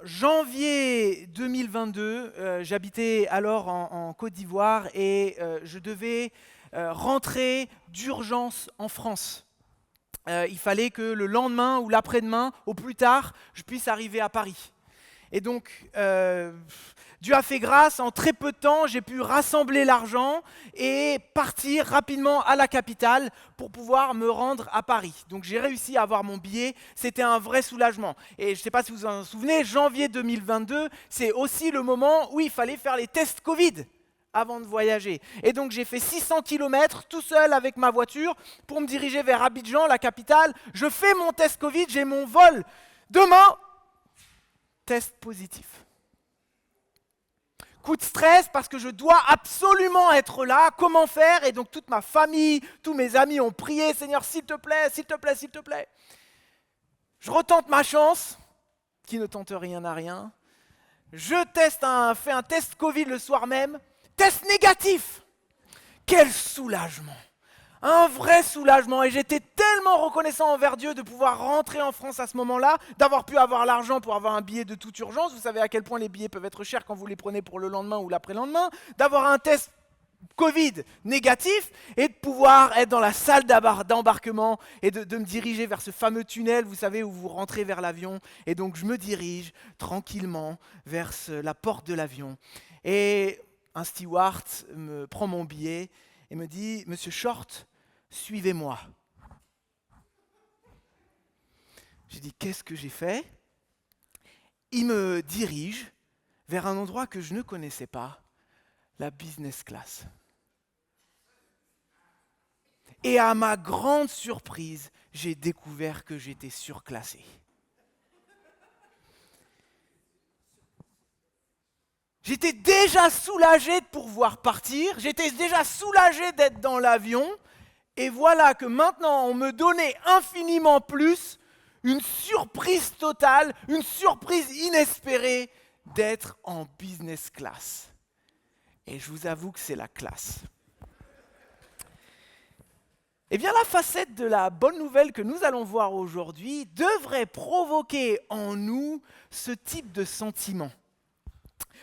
janvier 2022, j'habitais alors en Côte d'Ivoire et je devais rentrer d'urgence en France. Il fallait que le lendemain ou l'après-demain, au plus tard, je puisse arriver à Paris. Et donc, Dieu a fait grâce, en très peu de temps, j'ai pu rassembler l'argent et partir rapidement à la capitale pour pouvoir me rendre à Paris. Donc j'ai réussi à avoir mon billet, c'était un vrai soulagement. Et je ne sais pas si vous vous en souvenez, janvier 2022, c'est aussi le moment où il fallait faire les tests Covid avant de voyager. Et donc j'ai fait 600 km tout seul avec ma voiture pour me diriger vers Abidjan, la capitale. Je fais mon test Covid, j'ai mon vol demain, test positif. Coup de stress parce que je dois absolument être là, comment faire? Et donc toute ma famille, tous mes amis ont prié, Seigneur, s'il te plaît, s'il te plaît, s'il te plaît. Je retente ma chance, qui ne tente rien à rien. Je fais un test Covid le soir même, test négatif. Quel soulagement! Un vrai soulagement, et j'étais tellement reconnaissant envers Dieu de pouvoir rentrer en France à ce moment-là, d'avoir pu avoir l'argent pour avoir un billet de toute urgence. Vous savez à quel point les billets peuvent être chers quand vous les prenez pour le lendemain ou l'après-lendemain. D'avoir un test Covid négatif et de pouvoir être dans la salle d'embarquement et de me diriger vers ce fameux tunnel, vous savez, où vous rentrez vers l'avion. Et donc je me dirige tranquillement vers la porte de l'avion. Et un steward me prend mon billet et me dit « Monsieur Short, suivez-moi ». J'ai dit « Qu'est-ce que j'ai fait ?» Il me dirige vers un endroit que je ne connaissais pas, la business class. Et à ma grande surprise, j'ai découvert que j'étais surclassé. J'étais déjà soulagé de pouvoir partir, j'étais déjà soulagé d'être dans l'avion, et voilà que maintenant on me donnait infiniment plus, une surprise totale, une surprise inespérée d'être en business class. Et je vous avoue que c'est la classe. Eh bien, la facette de la bonne nouvelle que nous allons voir aujourd'hui devrait provoquer en nous ce type de sentiment.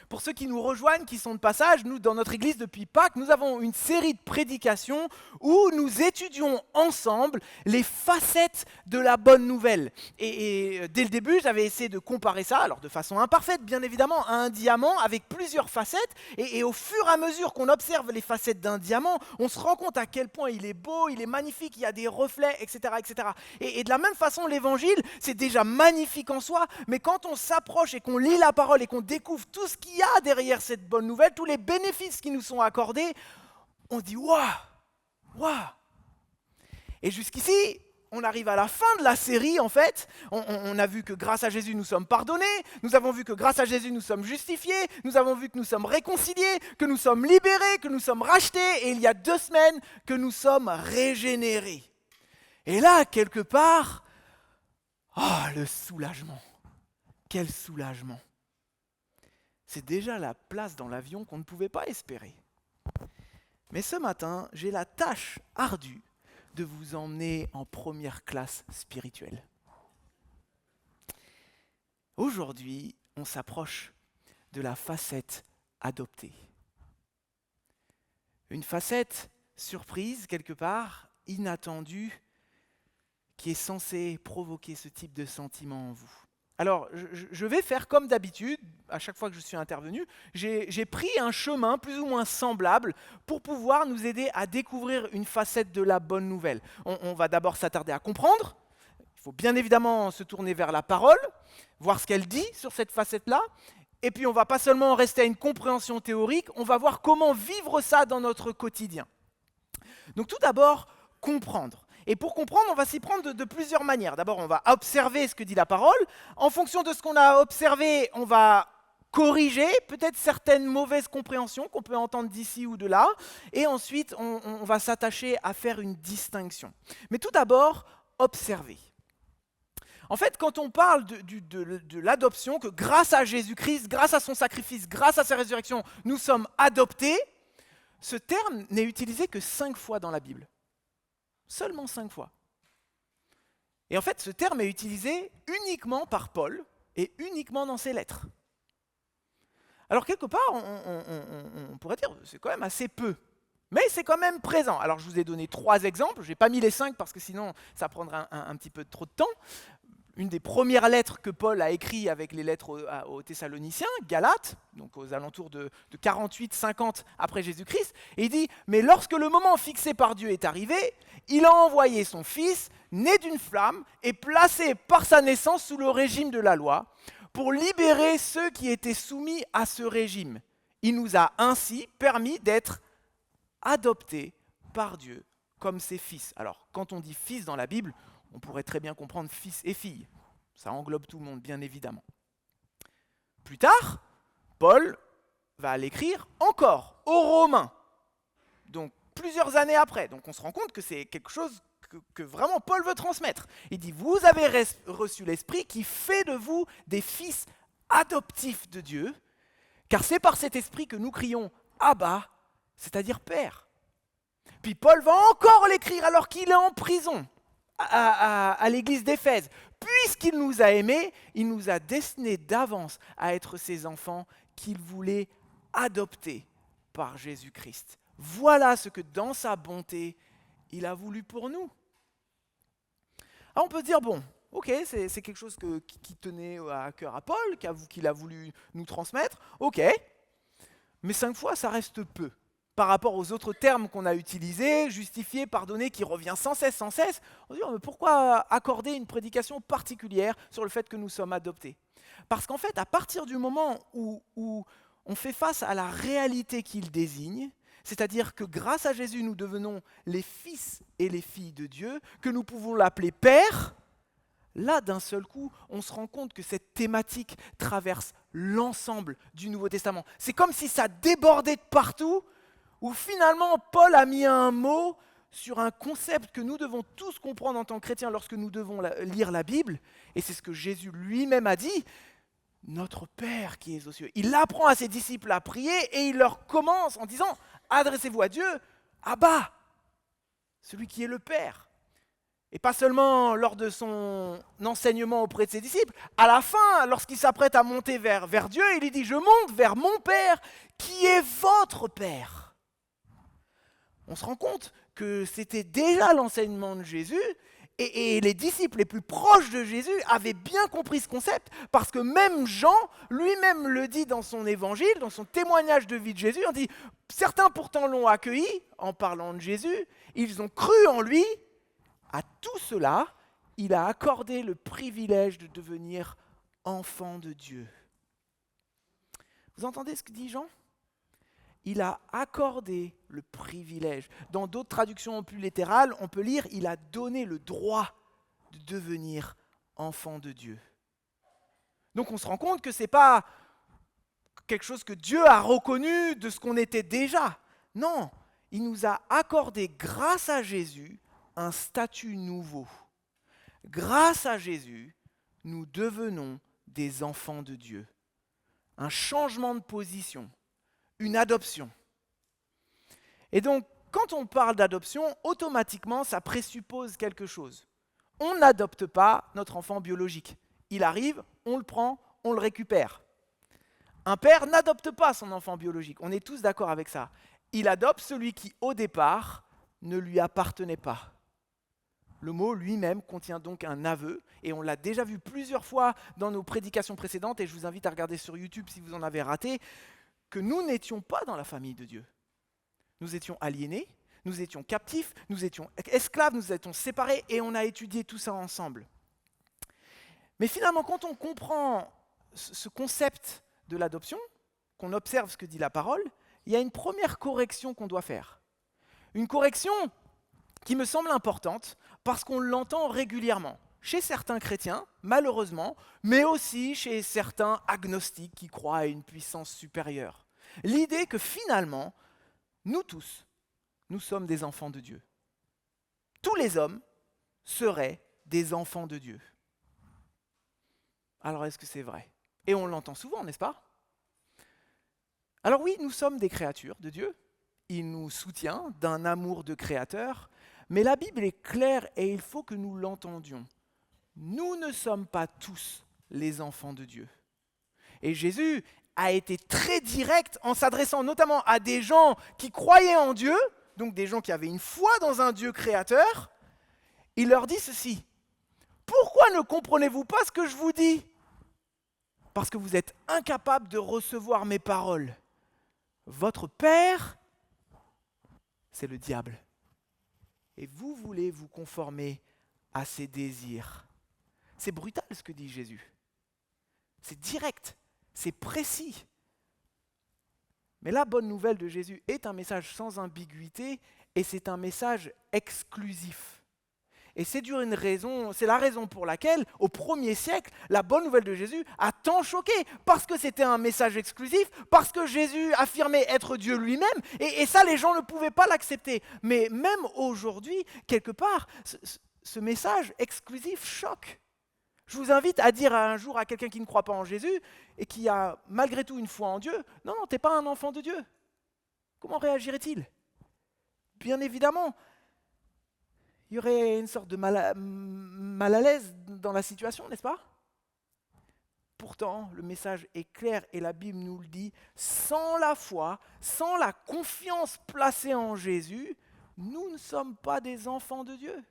Pour ceux qui nous rejoignent, qui sont de passage, nous, dans notre église depuis Pâques, nous avons une série de prédications où nous étudions ensemble les facettes de la bonne nouvelle. Et dès le début, j'avais essayé de comparer ça, alors de façon imparfaite, bien évidemment, à un diamant avec plusieurs facettes. Et au fur et à mesure qu'on observe les facettes d'un diamant, on se rend compte à quel point il est beau, il est magnifique, il y a des reflets, etc. etc. Et de la même façon, l'évangile, c'est déjà magnifique en soi, mais quand on s'approche et qu'on lit la parole et qu'on découvre tout ce qu'il y a derrière cette bonne nouvelle, tous les bénéfices qui nous sont accordés, on dit waouh, waouh. Et jusqu'ici, on arrive à la fin de la série en fait. On a vu que grâce à Jésus nous sommes pardonnés, nous avons vu que grâce à Jésus nous sommes justifiés, nous avons vu que nous sommes réconciliés, que nous sommes libérés, que nous sommes rachetés, et il y a 2 semaines que nous sommes régénérés. Et là, quelque part, le soulagement. Quel soulagement. C'est déjà la place dans l'avion qu'on ne pouvait pas espérer. Mais ce matin, j'ai la tâche ardue de vous emmener en première classe spirituelle. Aujourd'hui, on s'approche de la facette adoptée. Une facette surprise, quelque part, inattendue, qui est censée provoquer ce type de sentiment en vous. Alors, je vais faire comme d'habitude, à chaque fois que je suis intervenu, j'ai pris un chemin plus ou moins semblable pour pouvoir nous aider à découvrir une facette de la bonne nouvelle. On va d'abord s'attarder à comprendre. Il faut bien évidemment se tourner vers la parole, voir ce qu'elle dit sur cette facette-là. Et puis on ne va pas seulement rester à une compréhension théorique, on va voir comment vivre ça dans notre quotidien. Donc tout d'abord, comprendre. Et pour comprendre, on va s'y prendre de plusieurs manières. D'abord, on va observer ce que dit la parole. En fonction de ce qu'on a observé, on va corriger peut-être certaines mauvaises compréhensions qu'on peut entendre d'ici ou de là. Et ensuite, on va s'attacher à faire une distinction. Mais tout d'abord, observer. En fait, quand on parle de l'adoption, que grâce à Jésus-Christ, grâce à son sacrifice, grâce à sa résurrection, nous sommes adoptés, ce terme n'est utilisé que 5 fois dans la Bible. Seulement 5 fois. Et en fait, ce terme est utilisé uniquement par Paul et uniquement dans ses lettres. Alors quelque part, on pourrait dire c'est quand même assez peu, mais c'est quand même présent. Alors je vous ai donné 3 exemples, je n'ai pas mis les 5 parce que sinon ça prendrait un petit peu trop de temps. Une des premières lettres que Paul a écrites avec les lettres aux Thessaloniciens, Galates, donc aux alentours de 48-50 après Jésus-Christ, et il dit « Mais lorsque le moment fixé par Dieu est arrivé, il a envoyé son Fils, né d'une flamme, et placé par sa naissance sous le régime de la loi, pour libérer ceux qui étaient soumis à ce régime. Il nous a ainsi permis d'être adoptés par Dieu comme ses fils. » Alors, quand on dit fils dans la Bible, on pourrait très bien comprendre fils et fille. Ça englobe tout le monde, bien évidemment. Plus tard, Paul va l'écrire encore aux Romains. Donc, plusieurs années après. Donc, on se rend compte que c'est quelque chose que vraiment Paul veut transmettre. Il dit, vous avez reçu l'Esprit qui fait de vous des fils adoptifs de Dieu, car c'est par cet Esprit que nous crions « Abba », c'est-à-dire « Père ». Puis Paul va encore l'écrire alors qu'il est en prison à l'église d'Éphèse. Puisqu'il nous a aimés, il nous a destinés d'avance à être ses enfants qu'il voulait adopter par Jésus-Christ. Voilà ce que dans sa bonté, il a voulu pour nous. Alors on peut se dire, bon, ok, c'est quelque chose qui tenait à cœur à Paul, qu'il a voulu nous transmettre, ok, mais 5 fois, ça reste peu. Par rapport aux autres termes qu'on a utilisés, justifier, pardonner, qui revient sans cesse, on se dit, mais pourquoi accorder une prédication particulière sur le fait que nous sommes adoptés ? Parce qu'en fait, à partir du moment où on fait face à la réalité qu'il désigne, c'est-à-dire que grâce à Jésus, nous devenons les fils et les filles de Dieu, que nous pouvons l'appeler Père, là, d'un seul coup, on se rend compte que cette thématique traverse l'ensemble du Nouveau Testament. C'est comme si ça débordait de partout, où finalement Paul a mis un mot sur un concept que nous devons tous comprendre en tant que chrétiens lorsque nous devons lire la Bible, et c'est ce que Jésus lui-même a dit, notre Père qui est aux cieux. Il apprend à ses disciples à prier et il leur commence en disant, adressez-vous à Dieu, Abba, celui qui est le Père. Et pas seulement lors de son enseignement auprès de ses disciples, à la fin, lorsqu'il s'apprête à monter vers Dieu, il lui dit, je monte vers mon Père qui est votre Père. On se rend compte que c'était déjà l'enseignement de Jésus et les disciples les plus proches de Jésus avaient bien compris ce concept parce que même Jean lui-même le dit dans son évangile, dans son témoignage de vie de Jésus, on dit « Certains pourtant l'ont accueilli en parlant de Jésus, ils ont cru en lui, à tout cela, il a accordé le privilège de devenir enfant de Dieu. » Vous entendez ce que dit Jean ? Il a accordé le privilège. Dans d'autres traductions plus littérales, on peut lire « il a donné le droit de devenir enfant de Dieu ». Donc on se rend compte que ce n'est pas quelque chose que Dieu a reconnu de ce qu'on était déjà. Non, il nous a accordé grâce à Jésus un statut nouveau. Grâce à Jésus, nous devenons des enfants de Dieu. Un changement de position. Une adoption. Et donc, quand on parle d'adoption, automatiquement, ça présuppose quelque chose. On n'adopte pas notre enfant biologique. Il arrive, on le prend, on le récupère. Un père n'adopte pas son enfant biologique. On est tous d'accord avec ça. Il adopte celui qui, au départ, ne lui appartenait pas. Le mot lui-même contient donc un aveu, et on l'a déjà vu plusieurs fois dans nos prédications précédentes, et je vous invite à regarder sur YouTube si vous en avez raté, que nous n'étions pas dans la famille de Dieu. Nous étions aliénés, nous étions captifs, nous étions esclaves, nous étions séparés et on a étudié tout ça ensemble. Mais finalement, quand on comprend ce concept de l'adoption, qu'on observe ce que dit la parole, il y a une première correction qu'on doit faire. Une correction qui me semble importante parce qu'on l'entend régulièrement. Chez certains chrétiens, malheureusement, mais aussi chez certains agnostiques qui croient à une puissance supérieure. L'idée que finalement, nous tous, nous sommes des enfants de Dieu. Tous les hommes seraient des enfants de Dieu. Alors est-ce que c'est vrai ? Et on l'entend souvent, n'est-ce pas ? Alors oui, nous sommes des créatures de Dieu. Il nous soutient d'un amour de créateur, mais la Bible est claire et il faut que nous l'entendions. Nous ne sommes pas tous les enfants de Dieu. Et Jésus a été très direct en s'adressant notamment à des gens qui croyaient en Dieu, donc des gens qui avaient une foi dans un Dieu créateur. Il leur dit ceci: pourquoi ne comprenez-vous pas ce que je vous dis? Parce que vous êtes incapables de recevoir mes paroles. Votre père, c'est le diable. Et vous voulez vous conformer à ses désirs. C'est brutal ce que dit Jésus. C'est direct, c'est précis. Mais la bonne nouvelle de Jésus est un message sans ambiguïté et c'est un message exclusif. Et c'est la raison pour laquelle, au 1er siècle, la bonne nouvelle de Jésus a tant choqué, parce que c'était un message exclusif, parce que Jésus affirmait être Dieu lui-même, et ça, les gens ne pouvaient pas l'accepter. Mais même aujourd'hui, quelque part, ce message exclusif choque. Je vous invite à dire un jour à quelqu'un qui ne croit pas en Jésus, et qui a malgré tout une foi en Dieu, « Non, tu n'es pas un enfant de Dieu ». Comment réagirait-il? Bien évidemment, il y aurait une sorte de mal à l'aise dans la situation, n'est-ce pas? Pourtant, le message est clair et la Bible nous le dit, sans la foi, sans la confiance placée en Jésus, nous ne sommes pas des enfants de Dieu.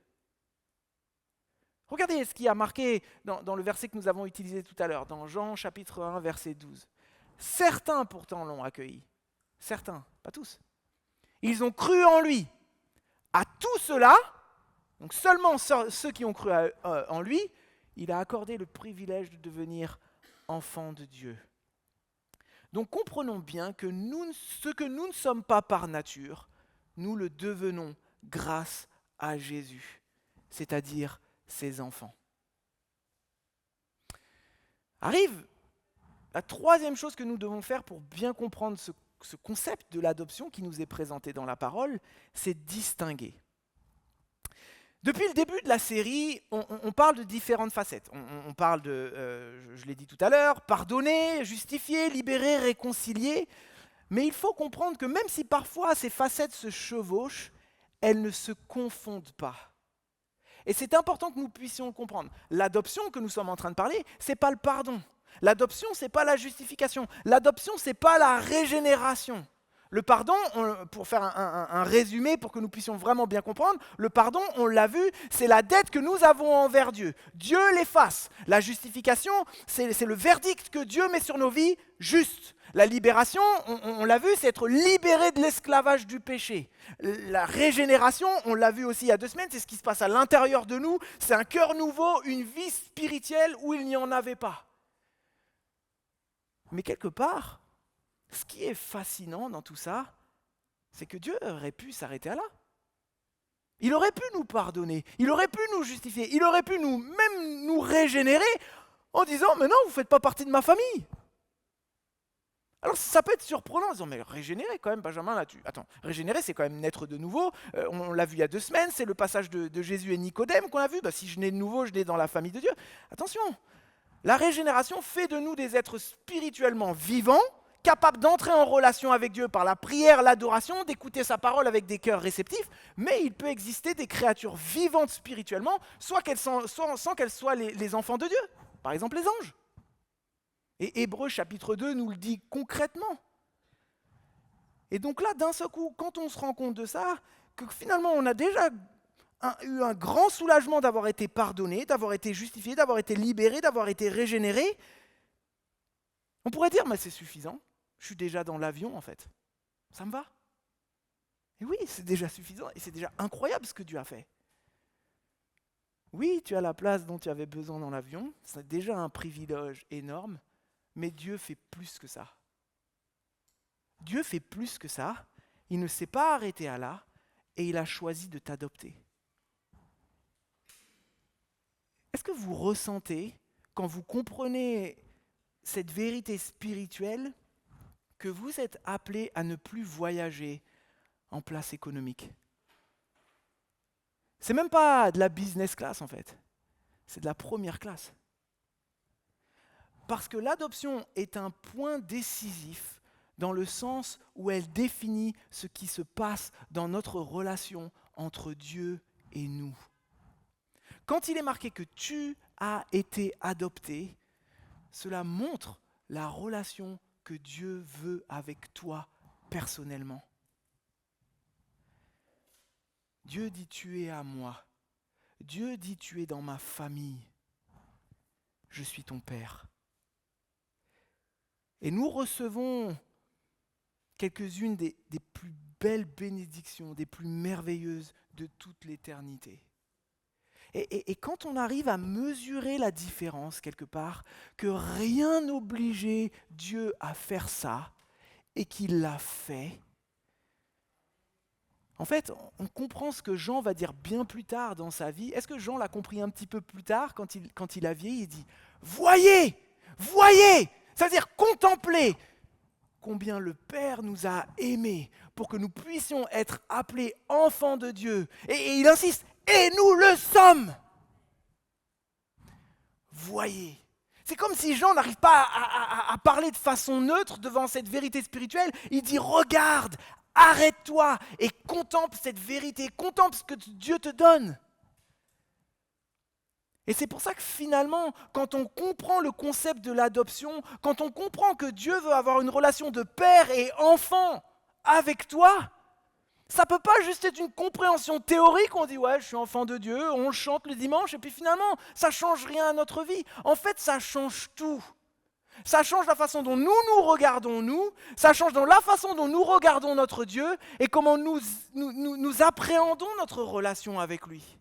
Regardez ce qui a marqué dans le verset que nous avons utilisé tout à l'heure, dans Jean chapitre 1, verset 12. Certains pourtant l'ont accueilli. Certains, pas tous. Ils ont cru en lui. À tout cela, donc seulement ceux qui ont cru en lui, il a accordé le privilège de devenir enfants de Dieu. Donc comprenons bien que ce que nous ne sommes pas par nature, nous le devenons grâce à Jésus, c'est-à-dire ses enfants. Arrive la troisième chose que nous devons faire pour bien comprendre ce concept de l'adoption qui nous est présenté dans la parole, c'est distinguer. Depuis le début de la série, on parle de différentes facettes. On parle de, je l'ai dit tout à l'heure, pardonner, justifier, libérer, réconcilier. Mais il faut comprendre que même si parfois ces facettes se chevauchent, elles ne se confondent pas. Et c'est important que nous puissions le comprendre. L'adoption que nous sommes en train de parler, ce n'est pas le pardon. L'adoption, ce n'est pas la justification. L'adoption, ce n'est pas la régénération. Le pardon, pour faire un résumé, pour que nous puissions vraiment bien comprendre, le pardon, on l'a vu, c'est la dette que nous avons envers Dieu. Dieu l'efface. La justification, c'est le verdict que Dieu met sur nos vies, juste. La libération, on l'a vu, c'est être libéré de l'esclavage du péché. La régénération, on l'a vu aussi il y a 2 semaines, c'est ce qui se passe à l'intérieur de nous. C'est un cœur nouveau, une vie spirituelle où il n'y en avait pas. Mais quelque part, ce qui est fascinant dans tout ça, c'est que Dieu aurait pu s'arrêter à là. Il aurait pu nous pardonner, il aurait pu nous justifier, il aurait pu même nous régénérer en disant « Mais non, vous ne faites pas partie de ma famille ». Alors ça peut être surprenant en disant « Mais régénérer quand même, Benjamin, là, attends, régénérer c'est quand même naître de nouveau. On l'a vu il y a 2 semaines, c'est le passage de Jésus et Nicodème qu'on a vu. Si je nais de nouveau, je nais dans la famille de Dieu. Attention, la régénération fait de nous des êtres spirituellement vivants, capables d'entrer en relation avec Dieu par la prière, l'adoration, d'écouter sa parole avec des cœurs réceptifs, mais il peut exister des créatures vivantes spirituellement, sans qu'elles soient les enfants de Dieu, par exemple les anges. Et Hébreux chapitre 2 nous le dit concrètement. Et donc là, d'un seul coup, quand on se rend compte de ça, que finalement on a déjà eu un grand soulagement d'avoir été pardonné, d'avoir été justifié, d'avoir été libéré, d'avoir été régénéré, on pourrait dire, mais c'est suffisant. Je suis déjà dans l'avion, en fait. Ça me va. Et oui, c'est déjà suffisant et c'est déjà incroyable ce que Dieu a fait. Oui, tu as la place dont tu avais besoin dans l'avion, c'est déjà un privilège énorme, mais Dieu fait plus que ça. Dieu fait plus que ça. Il ne s'est pas arrêté à là et il a choisi de t'adopter. Est-ce que vous ressentez, quand vous comprenez cette vérité spirituelle, que vous êtes appelés à ne plus voyager en place économique? C'est même pas de la business class en fait, c'est de la première classe. Parce que l'adoption est un point décisif dans le sens où elle définit ce qui se passe dans notre relation entre Dieu et nous. Quand il est marqué que tu as été adopté, cela montre la relation que Dieu veut avec toi personnellement. Dieu dit tu es à moi. Dieu dit tu es dans ma famille. Je suis ton Père. Et nous recevons quelques-unes des plus belles bénédictions, des plus merveilleuses de toute l'éternité. Et quand on arrive à mesurer la différence quelque part, que rien n'obligeait Dieu à faire ça, et qu'il l'a fait, en fait, on comprend ce que Jean va dire bien plus tard dans sa vie. Est-ce que Jean l'a compris un petit peu plus tard, quand il a vieilli? Il dit « Voyez, voyez !» Ça veut dire « contempler !» Combien le Père nous a aimés pour que nous puissions être appelés enfants de Dieu. Et il insiste « Et nous le sommes !» Voyez. C'est comme si Jean n'arrive pas à parler de façon neutre devant cette vérité spirituelle. Il dit « Regarde !» Arrête-toi et contemple cette vérité, contemple ce que Dieu te donne. Et c'est pour ça que finalement, quand on comprend le concept de l'adoption, quand on comprend que Dieu veut avoir une relation de père et enfant avec toi, ça ne peut pas juste être une compréhension théorique, on dit « ouais, je suis enfant de Dieu », on chante le dimanche, et puis finalement, ça ne change rien à notre vie. En fait, ça change tout. Ça change la façon dont nous regardons nous, ça change dans la façon dont nous regardons notre Dieu et comment nous appréhendons notre relation avec lui.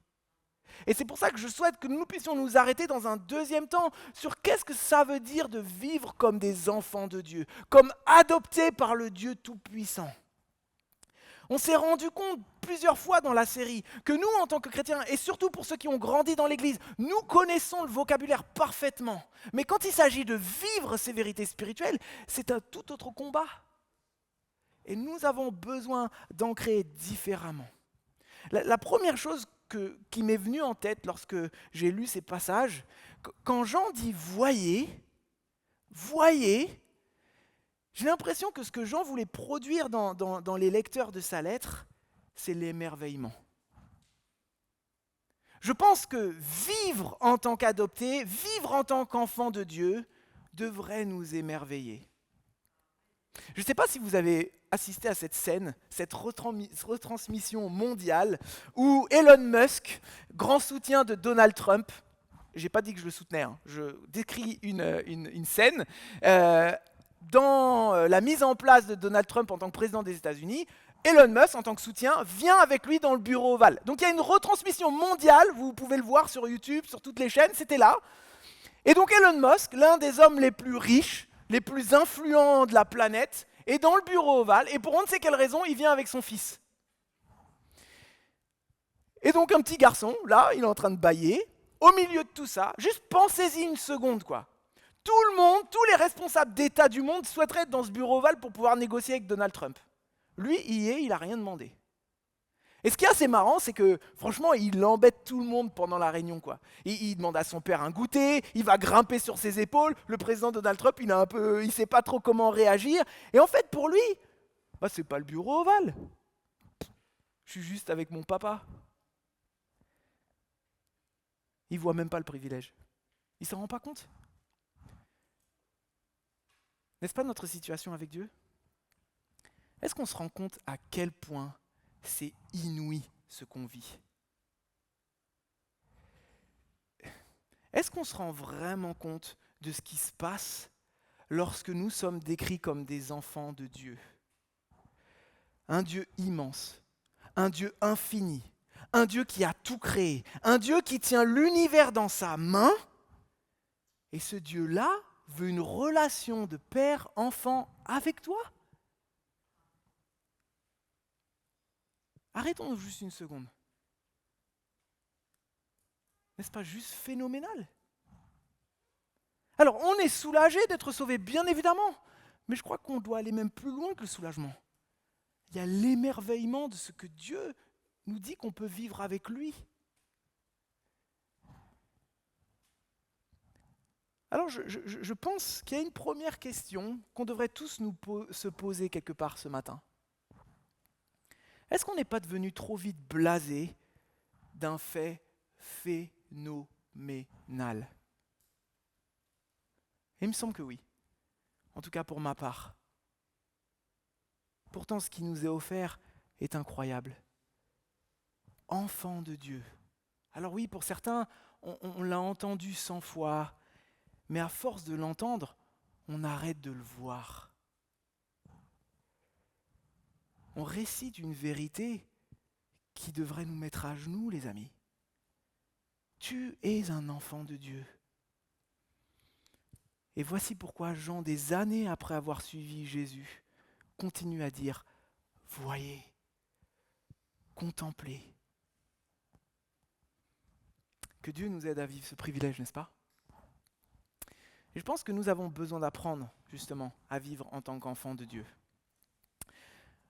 Et c'est pour ça que je souhaite que nous puissions nous arrêter dans un deuxième temps sur qu'est-ce que ça veut dire de vivre comme des enfants de Dieu, comme adoptés par le Dieu Tout-Puissant. On s'est rendu compte plusieurs fois dans la série que nous, en tant que chrétiens, et surtout pour ceux qui ont grandi dans l'Église, nous connaissons le vocabulaire parfaitement. Mais quand il s'agit de vivre ces vérités spirituelles, c'est un tout autre combat. Et nous avons besoin d'ancrer différemment. La première chose qui m'est venue en tête lorsque j'ai lu ces passages, quand Jean dit « voyez », j'ai l'impression que ce que Jean voulait produire dans les lecteurs de sa lettre, c'est l'émerveillement. Je pense que vivre en tant qu'adopté, vivre en tant qu'enfant de Dieu, devrait nous émerveiller. Je ne sais pas si vous avez assisté à cette scène, cette retransmission mondiale, où Elon Musk, grand soutien de Donald Trump, je n'ai pas dit que je le soutenais, je décris une scène, dans la mise en place de Donald Trump en tant que président des États-Unis, Elon Musk, en tant que soutien, vient avec lui dans le bureau ovale. Donc il y a une retransmission mondiale, vous pouvez le voir sur YouTube, sur toutes les chaînes, c'était là. Et donc Elon Musk, l'un des hommes les plus riches, les plus influents de la planète, est dans le bureau ovale, et pour on ne sait quelle raison, il vient avec son fils. Et donc un petit garçon, là, il est en train de bâiller, au milieu de tout ça, juste pensez-y une seconde, quoi. Tout le monde, tous les responsables d'État du monde souhaiteraient être dans ce bureau ovale pour pouvoir négocier avec Donald Trump. Lui, il y est, il n'a rien demandé. Et ce qui est assez marrant, c'est que franchement, il embête tout le monde pendant la réunion, quoi. Il demande à son père un goûter, il va grimper sur ses épaules. Le président Donald Trump, il ne sait pas trop comment réagir. Et en fait, pour lui, c'est pas le bureau ovale. Je suis juste avec mon papa. Il voit même pas le privilège. Il s'en rend pas compte. N'est-ce pas notre situation avec Dieu? Est-ce qu'on se rend compte à quel point c'est inouï ce qu'on vit? Est-ce qu'on se rend vraiment compte de ce qui se passe lorsque nous sommes décrits comme des enfants de Dieu? Un Dieu immense, un Dieu infini, un Dieu qui a tout créé, un Dieu qui tient l'univers dans sa main, et ce Dieu-là veut une relation de père-enfant avec toi? Arrêtons juste une seconde. N'est-ce pas juste phénoménal? Alors, on est soulagé d'être sauvé, bien évidemment, mais je crois qu'on doit aller même plus loin que le soulagement. Il y a l'émerveillement de ce que Dieu nous dit qu'on peut vivre avec lui. Alors, je pense qu'il y a une première question qu'on devrait tous se poser quelque part ce matin. Est-ce qu'on n'est pas devenu trop vite blasé d'un fait phénoménal? Et il me semble que oui, en tout cas pour ma part. Pourtant, ce qui nous est offert est incroyable. Enfant de Dieu. Alors oui, pour certains, on l'a entendu 100 fois, mais à force de l'entendre, on arrête de le voir. On récite une vérité qui devrait nous mettre à genoux, les amis. Tu es un enfant de Dieu. Et voici pourquoi Jean, des années après avoir suivi Jésus, continue à dire « Voyez, contemplez ». Que Dieu nous aide à vivre ce privilège, n'est-ce pas ? Et je pense que nous avons besoin d'apprendre, justement, à vivre en tant qu'enfants de Dieu.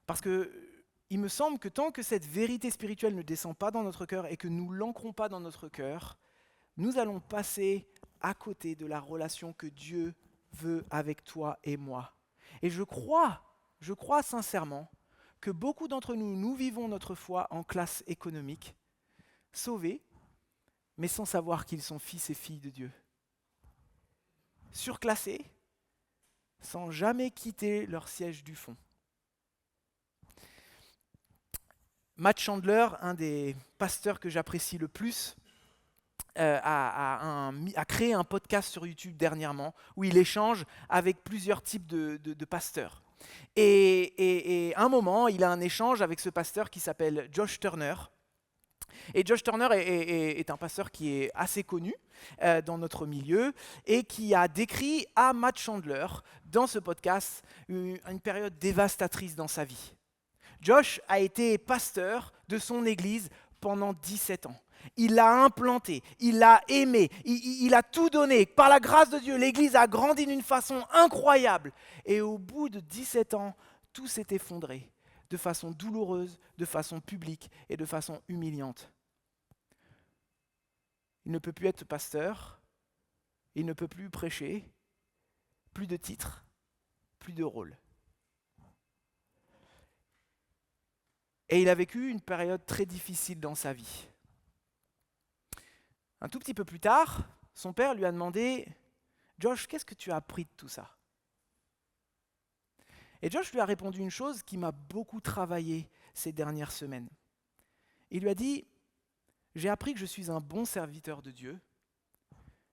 Parce que il me semble que tant que cette vérité spirituelle ne descend pas dans notre cœur et que nous ne l'ancrons pas dans notre cœur, nous allons passer à côté de la relation que Dieu veut avec toi et moi. Et je crois sincèrement que beaucoup d'entre nous, nous vivons notre foi en classe économique, sauvés, mais sans savoir qu'ils sont fils et filles de Dieu. Surclassés, sans jamais quitter leur siège du fond. Matt Chandler, un des pasteurs que j'apprécie le plus, a créé un podcast sur YouTube dernièrement où il échange avec plusieurs types de pasteurs. Et à un moment, il a un échange avec ce pasteur qui s'appelle Josh Turner. Et Josh Turner est un pasteur qui est assez connu dans notre milieu et qui a décrit à Matt Chandler, dans ce podcast, une période dévastatrice dans sa vie. Josh a été pasteur de son église pendant 17 ans. Il l'a implanté, il l'a aimé, il a tout donné. Par la grâce de Dieu, l'église a grandi d'une façon incroyable. Et au bout de 17 ans, tout s'est effondré de façon douloureuse, de façon publique et de façon humiliante. Il ne peut plus être pasteur, il ne peut plus prêcher, plus de titres, plus de rôle. Et il a vécu une période très difficile dans sa vie. Un tout petit peu plus tard, son père lui a demandé « Josh, qu'est-ce que tu as appris de tout ça ?» Et Josh lui a répondu une chose qui m'a beaucoup travaillé ces dernières semaines. Il lui a dit « J'ai appris que je suis un bon serviteur de Dieu,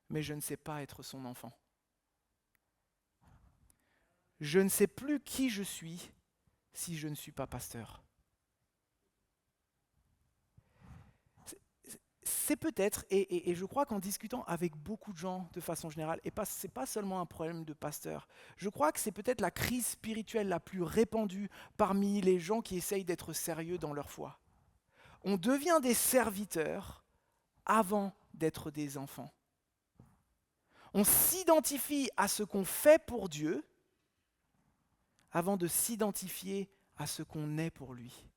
mais je ne sais pas être son enfant. Je ne sais plus qui je suis si je ne suis pas pasteur. » C'est peut-être, et je crois qu'en discutant avec beaucoup de gens de façon générale, et ce n'est pas seulement un problème de pasteur, je crois que c'est peut-être la crise spirituelle la plus répandue parmi les gens qui essayent d'être sérieux dans leur foi. On devient des serviteurs avant d'être des enfants. On s'identifie à ce qu'on fait pour Dieu avant de s'identifier à ce qu'on est pour lui.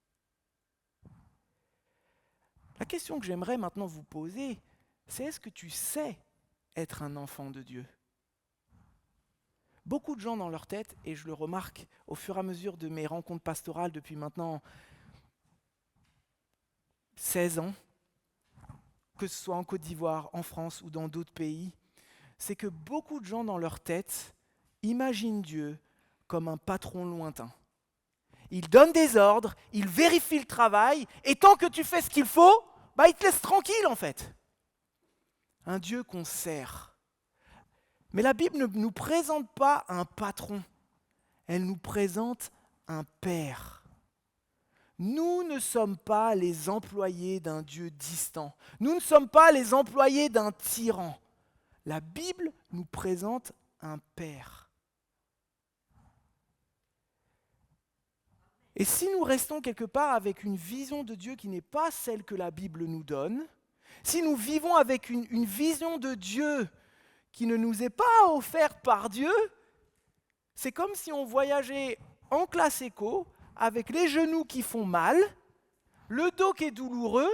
La question que j'aimerais maintenant vous poser, c'est est-ce que tu sais être un enfant de Dieu ? Beaucoup de gens dans leur tête, et je le remarque au fur et à mesure de mes rencontres pastorales depuis maintenant 16 ans, que ce soit en Côte d'Ivoire, en France ou dans d'autres pays, c'est que beaucoup de gens dans leur tête imaginent Dieu comme un patron lointain. Il donne des ordres, il vérifie le travail, et tant que tu fais ce qu'il faut, il te laisse tranquille en fait. Un Dieu qu'on sert. Mais la Bible ne nous présente pas un patron, elle nous présente un père. Nous ne sommes pas les employés d'un Dieu distant. Nous ne sommes pas les employés d'un tyran. La Bible nous présente un père. Et si nous restons quelque part avec une vision de Dieu qui n'est pas celle que la Bible nous donne, si nous vivons avec une vision de Dieu qui ne nous est pas offerte par Dieu, c'est comme si on voyageait en classe éco avec les genoux qui font mal, le dos qui est douloureux,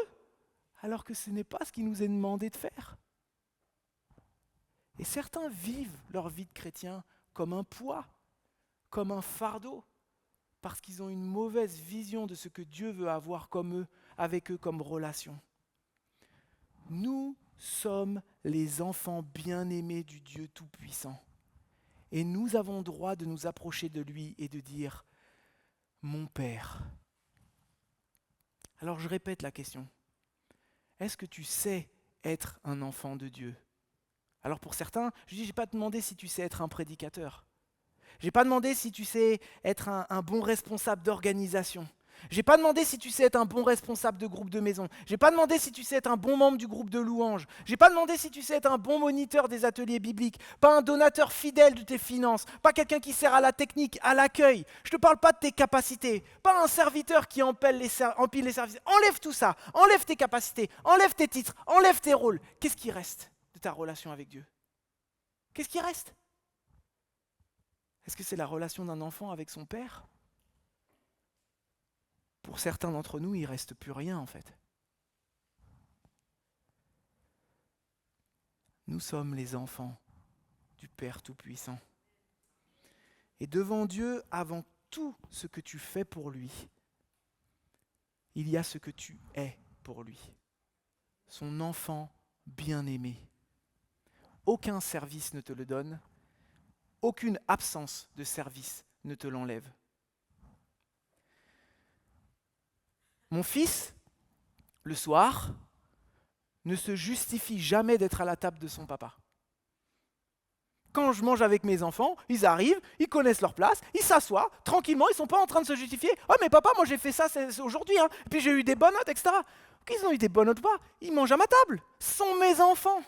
alors que ce n'est pas ce qui nous est demandé de faire. Et certains vivent leur vie de chrétien comme un poids, comme un fardeau, parce qu'ils ont une mauvaise vision de ce que Dieu veut avoir avec eux comme relation. Nous sommes les enfants bien-aimés du Dieu Tout-Puissant. Et nous avons le droit de nous approcher de lui et de dire « Mon Père ». Alors je répète la question. Est-ce que tu sais être un enfant de Dieu ? Alors pour certains, je n'ai pas demandé si tu sais être un prédicateur. Je n'ai pas demandé si tu sais être un bon responsable d'organisation. Je n'ai pas demandé si tu sais être un bon responsable de groupe de maison. Je n'ai pas demandé si tu sais être un bon membre du groupe de louanges. Je n'ai pas demandé si tu sais être un bon moniteur des ateliers bibliques, pas un donateur fidèle de tes finances, pas quelqu'un qui sert à la technique, à l'accueil. Je ne te parle pas de tes capacités, pas un serviteur qui empile les services. Enlève tout ça, enlève tes capacités, enlève tes titres, enlève tes rôles. Qu'est-ce qui reste de ta relation avec Dieu ? Qu'est-ce qui reste ? Est-ce que c'est la relation d'un enfant avec son père ? Pour certains d'entre nous, il ne reste plus rien en fait. Nous sommes les enfants du Père Tout-Puissant. Et devant Dieu, avant tout ce que tu fais pour lui, il y a ce que tu es pour lui. Son enfant bien-aimé. Aucun service ne te le donne, aucune absence de service ne te l'enlève. Mon fils, le soir, ne se justifie jamais d'être à la table de son papa. Quand je mange avec mes enfants, ils arrivent, ils connaissent leur place, ils s'assoient tranquillement, ils ne sont pas en train de se justifier. « Oh mais papa, moi j'ai fait ça c'est aujourd'hui, hein. Et puis j'ai eu des bonnes notes, etc. » Qu'ils ont eu des bonnes notes ou pas, ils mangent à ma table. Ce sont mes enfants.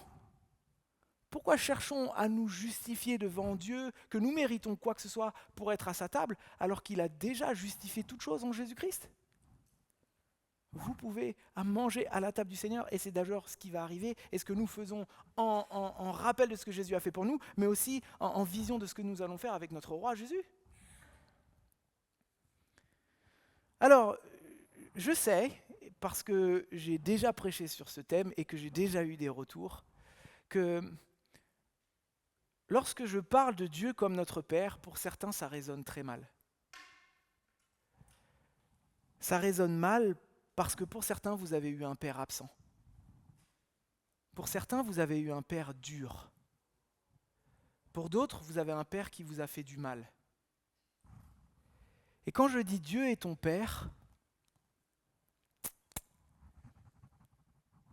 Pourquoi cherchons à nous justifier devant Dieu que nous méritons quoi que ce soit pour être à sa table alors qu'il a déjà justifié toute chose en Jésus-Christ ? Vous pouvez manger à la table du Seigneur et c'est d'ailleurs ce qui va arriver et ce que nous faisons en rappel de ce que Jésus a fait pour nous, mais aussi en vision de ce que nous allons faire avec notre roi Jésus. Alors, je sais, parce que j'ai déjà prêché sur ce thème et que j'ai déjà eu des retours, que lorsque je parle de Dieu comme notre Père, pour certains ça résonne très mal. Ça résonne mal parce que pour certains, vous avez eu un père absent. Pour certains, vous avez eu un père dur. Pour d'autres, vous avez un père qui vous a fait du mal. Et quand je dis Dieu est ton père,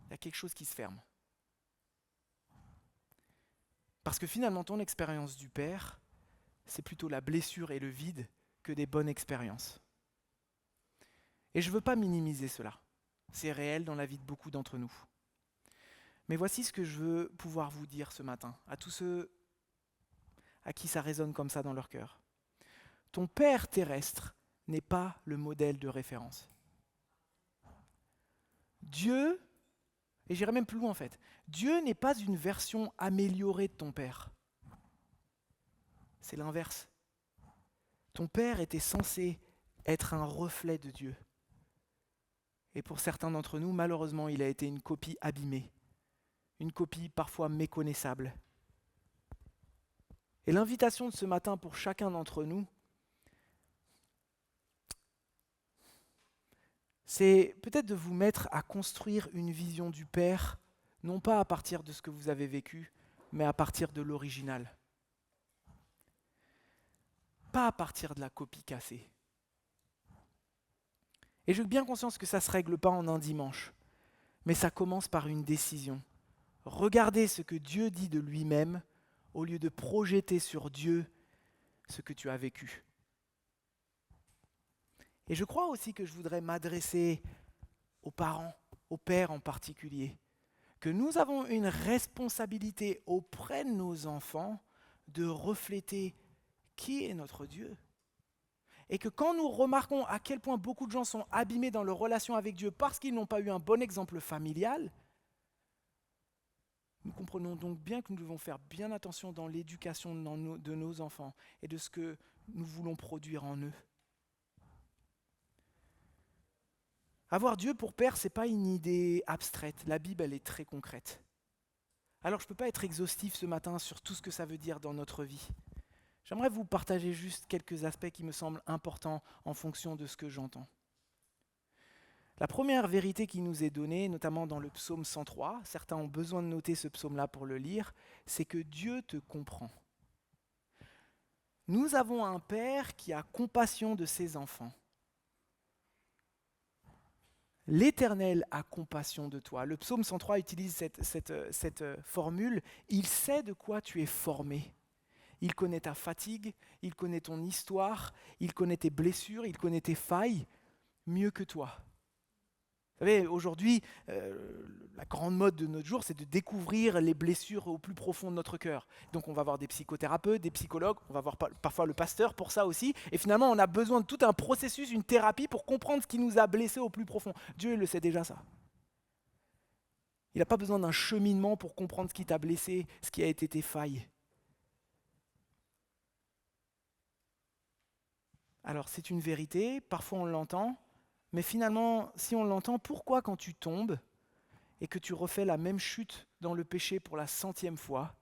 il y a quelque chose qui se ferme. Parce que finalement, ton expérience du père, c'est plutôt la blessure et le vide que des bonnes expériences. Et je ne veux pas minimiser cela. C'est réel dans la vie de beaucoup d'entre nous. Mais voici ce que je veux pouvoir vous dire ce matin, à tous ceux à qui ça résonne comme ça dans leur cœur. Ton père terrestre n'est pas le modèle de référence. Dieu, et j'irai même plus loin en fait, Dieu n'est pas une version améliorée de ton père. C'est l'inverse. Ton père était censé être un reflet de Dieu. Et pour certains d'entre nous, malheureusement, il a été une copie abîmée, une copie parfois méconnaissable. Et l'invitation de ce matin pour chacun d'entre nous, c'est peut-être de vous mettre à construire une vision du Père, non pas à partir de ce que vous avez vécu, mais à partir de l'original. Pas à partir de la copie cassée. Et j'ai bien conscience que ça ne se règle pas en un dimanche, mais ça commence par une décision. Regardez ce que Dieu dit de lui-même au lieu de projeter sur Dieu ce que tu as vécu. Et je crois aussi que je voudrais m'adresser aux parents, aux pères en particulier, que nous avons une responsabilité auprès de nos enfants de refléter qui est notre Dieu. Et que quand nous remarquons à quel point beaucoup de gens sont abîmés dans leur relation avec Dieu parce qu'ils n'ont pas eu un bon exemple familial, nous comprenons donc bien que nous devons faire bien attention dans l'éducation de nos enfants et de ce que nous voulons produire en eux. Avoir Dieu pour père, ce n'est pas une idée abstraite. La Bible, elle est très concrète. Alors je ne peux pas être exhaustif ce matin sur tout ce que ça veut dire dans notre vie. J'aimerais vous partager juste quelques aspects qui me semblent importants en fonction de ce que j'entends. La première vérité qui nous est donnée, notamment dans le psaume 103, certains ont besoin de noter ce psaume-là pour le lire, c'est que Dieu te comprend. Nous avons un Père qui a compassion de ses enfants. L'Éternel a compassion de toi. Le psaume 103 utilise cette formule. Il sait de quoi tu es formé. Il connaît ta fatigue, il connaît ton histoire, il connaît tes blessures, il connaît tes failles mieux que toi. Vous savez, aujourd'hui, la grande mode de notre jour, c'est de découvrir les blessures au plus profond de notre cœur. Donc on va voir des psychothérapeutes, des psychologues, on va voir parfois le pasteur pour ça aussi. Et finalement, on a besoin de tout un processus, une thérapie pour comprendre ce qui nous a blessés au plus profond. Dieu, il le sait déjà ça. Il n'a pas besoin d'un cheminement pour comprendre ce qui t'a blessé, ce qui a été tes failles. Alors c'est une vérité, parfois on l'entend, mais finalement, si on l'entend, pourquoi quand tu tombes et que tu refais la même chute dans le péché pour la 100e fois,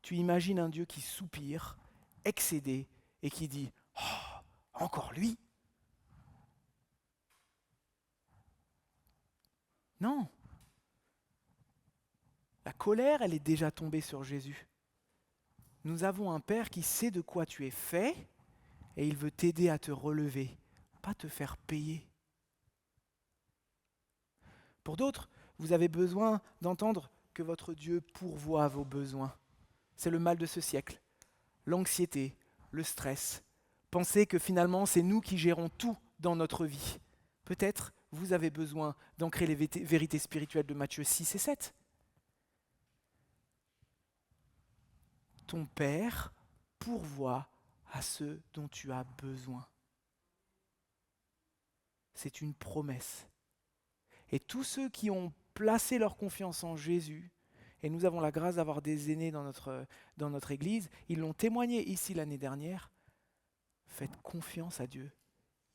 tu imagines un Dieu qui soupire, excédé, et qui dit « Oh, encore lui ?» Non. La colère, elle est déjà tombée sur Jésus. Nous avons un Père qui sait de quoi tu es fait, et il veut t'aider à te relever, pas te faire payer. Pour d'autres, vous avez besoin d'entendre que votre Dieu pourvoit vos besoins. C'est le mal de ce siècle. L'anxiété, le stress. Pensez que finalement, c'est nous qui gérons tout dans notre vie. Peut-être vous avez besoin d'ancrer les vérités spirituelles de Matthieu 6 et 7. Ton Père pourvoit à ceux dont tu as besoin. C'est une promesse. Et tous ceux qui ont placé leur confiance en Jésus, et nous avons la grâce d'avoir des aînés dans notre Église, ils l'ont témoigné ici l'année dernière, faites confiance à Dieu.